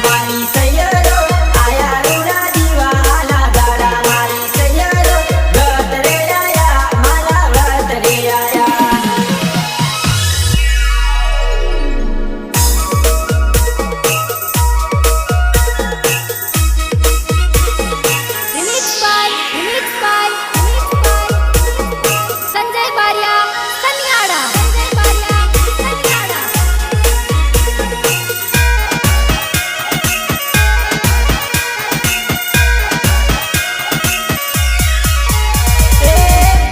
મારી સૈયરો આયા રૂડા દીવાના ગાડા મારી સૈયરો વ્રત રે આયા મારા વ્રત રે આયા સંજય બારિયા સનિયાડા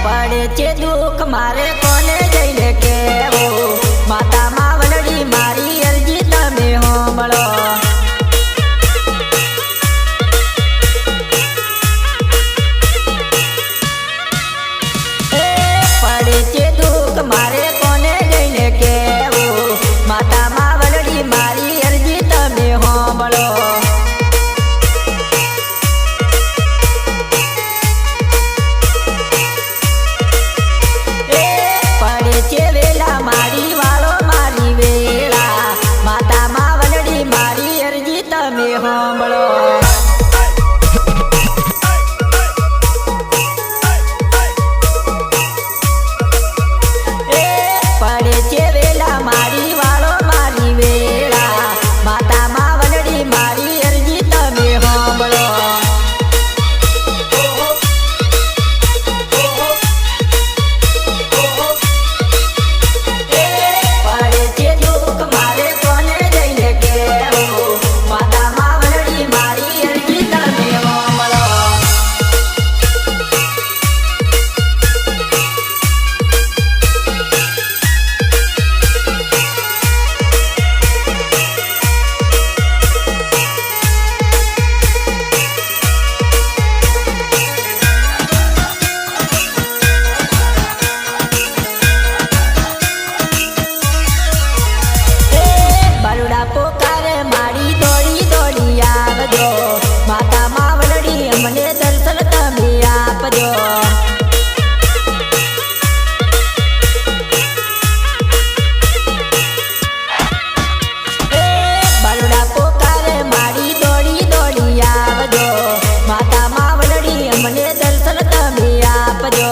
પડે છે દુઃખ મારે કોને જઈને કેવું માતા માવલડી મારી અરજી તમે હોંભળો પડે છે દુઃખ મારે કોને જઈને કેવું માતા માવલડી મારી અરજી તમે હોંભળો પડે છે વેલા મારી વાળો મારી વેળા માતા માવલડી મારી અરજી તમે હોંભળો પડે છે વેલા મારી વાળો મારી વેળા માતા માવલડી મારી અરજી તમે હોંભળો પડે છે દુઃખ મારે કોને જઈને કેવું માતા માવલડી મારી અરજી તમે હોંભળો બરુડા પોકારે મારી દોડી દોડી આવજો માતા માવલડી અમને દર્શન તમે આપજો બરુડા પોકારે મારી દોડી દોડી આવજો માતા માવલડી અમને દર્શન તમે આપજો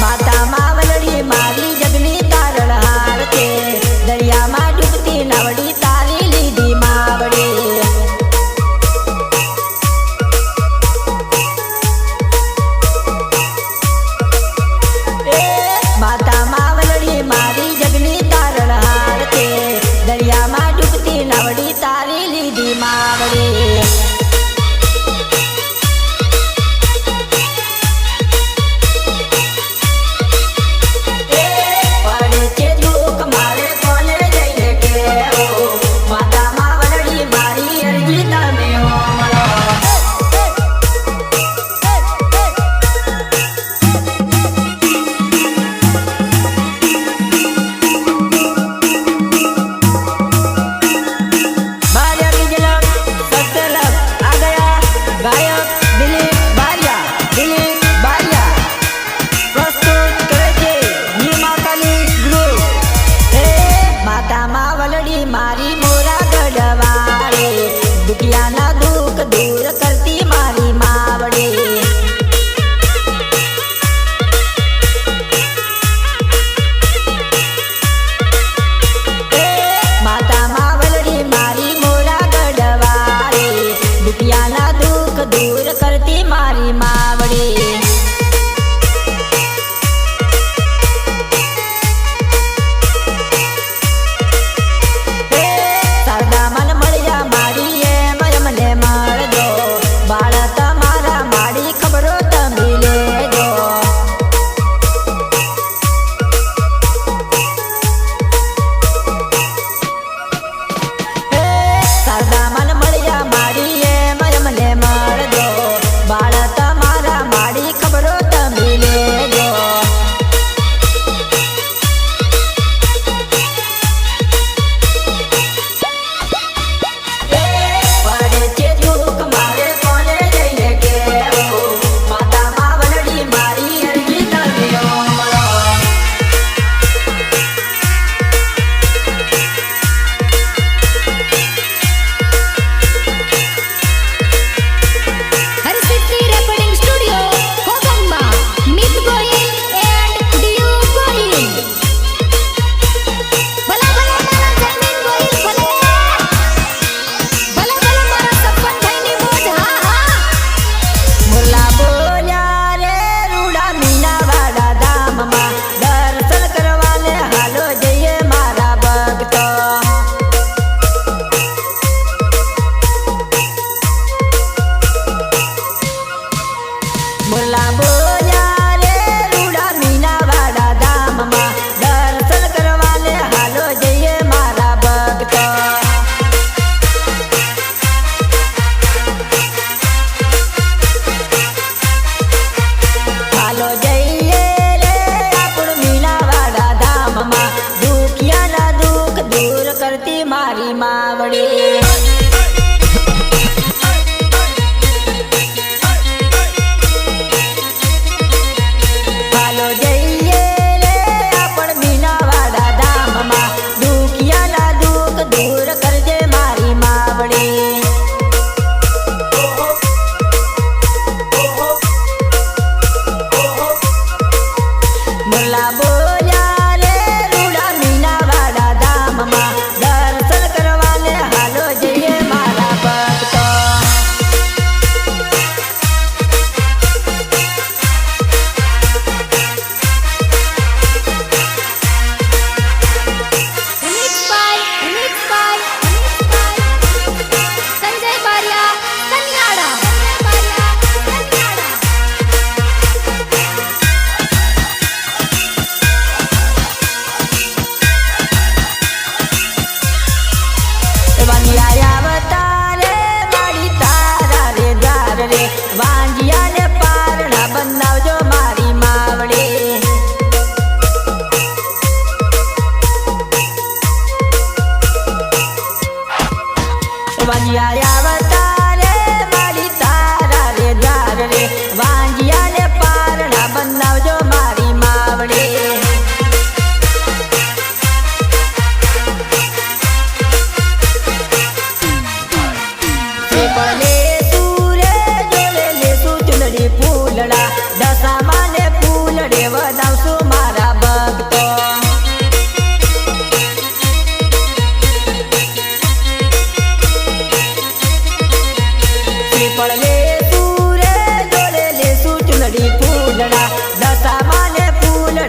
માતા માવલડી મારી જગની તારણહાર છે દરિયામાં ડૂબતી નાવડી તારી લીધી માવડી માતા માવલડી મારી જગની તારણહાર છે દરિયામાં ડૂબતી નાવડી તારી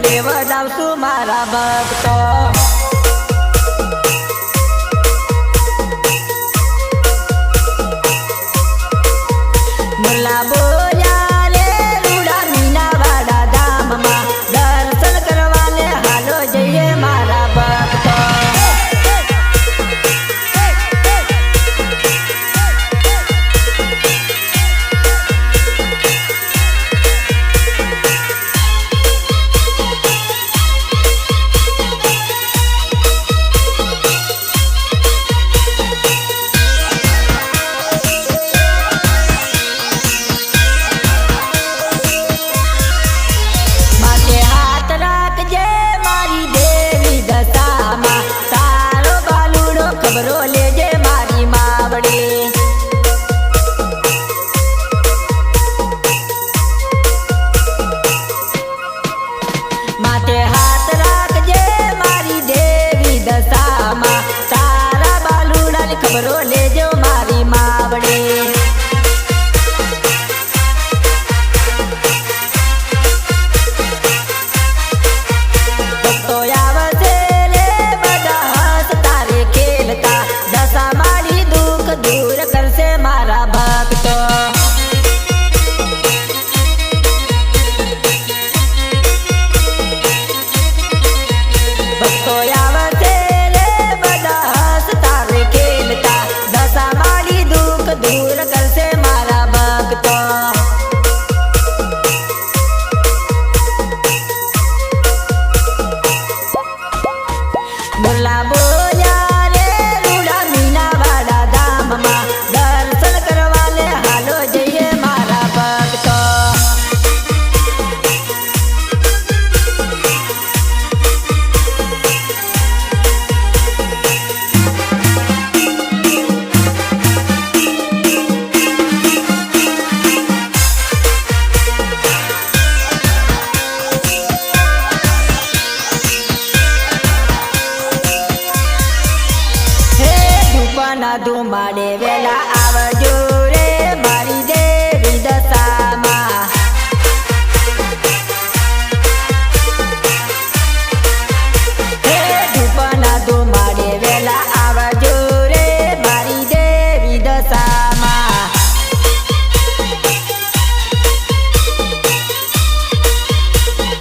જોડે વધાવશું મારા ભક્તો. મુલ્લા બોલ્યા રે રૂડા મીનાવાડા ધામમાં દર્શન કરવાને હાલો જઈએ મારા ભક્તો. માથે હાથ રાખજે મારી દેવી દશામાં, તારો બાલુડો ખબરો લેજે મારી માવડી. માથે હાથ રાખજે મારી દેવી દશામાં, તારા બાલુડાની ખબરો લેજો મારી માવડી. ભક્તો આવશે રે બધા હસતા રે ખેલતા, દશા મારી દુઃખ દૂર કરશે મારા ભક્તો. ભક્તો આવશે રે બધા હસતા રે ખેલતા, દશા મારી દુઃખ દૂર કરશે મારા ભક્તો. મુલ્લા બોલ્યા રે રૂડા મીનાવાડા ધામમાં દર્શન કરવાને હાલો જઈએ મારા ભક્તો. હે ધૂપના ધુમાડે વેલા આવજો રે મારી દેવી દશામાં. હે ધૂપના ધુમાડે વેલા આવજો રે મારી દેવી દશામાં.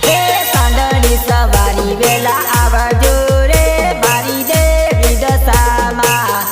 હે સાંડણી સવારી વેલા આવજો રે મારી દેવી દશામાં.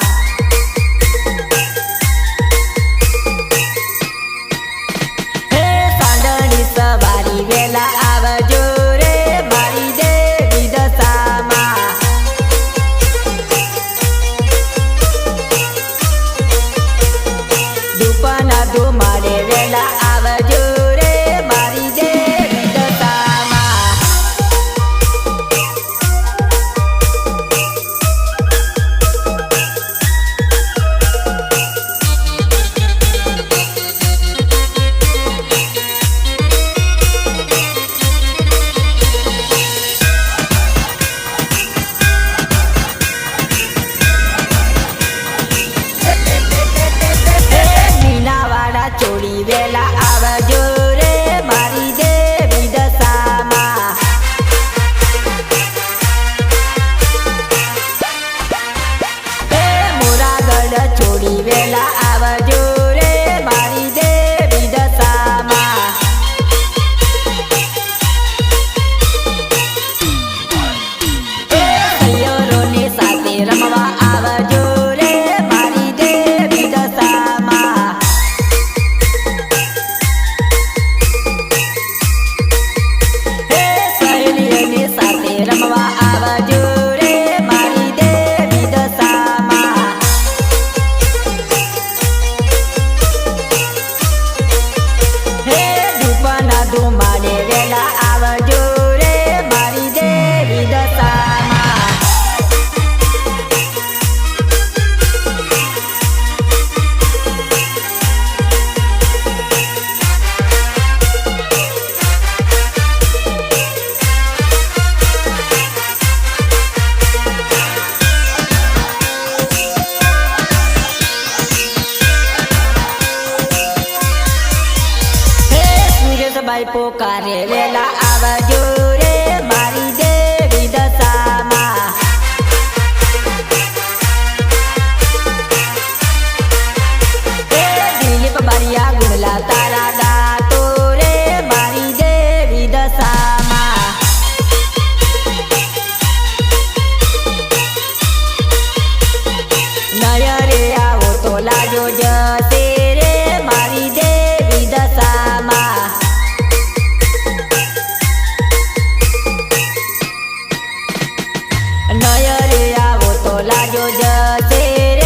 રે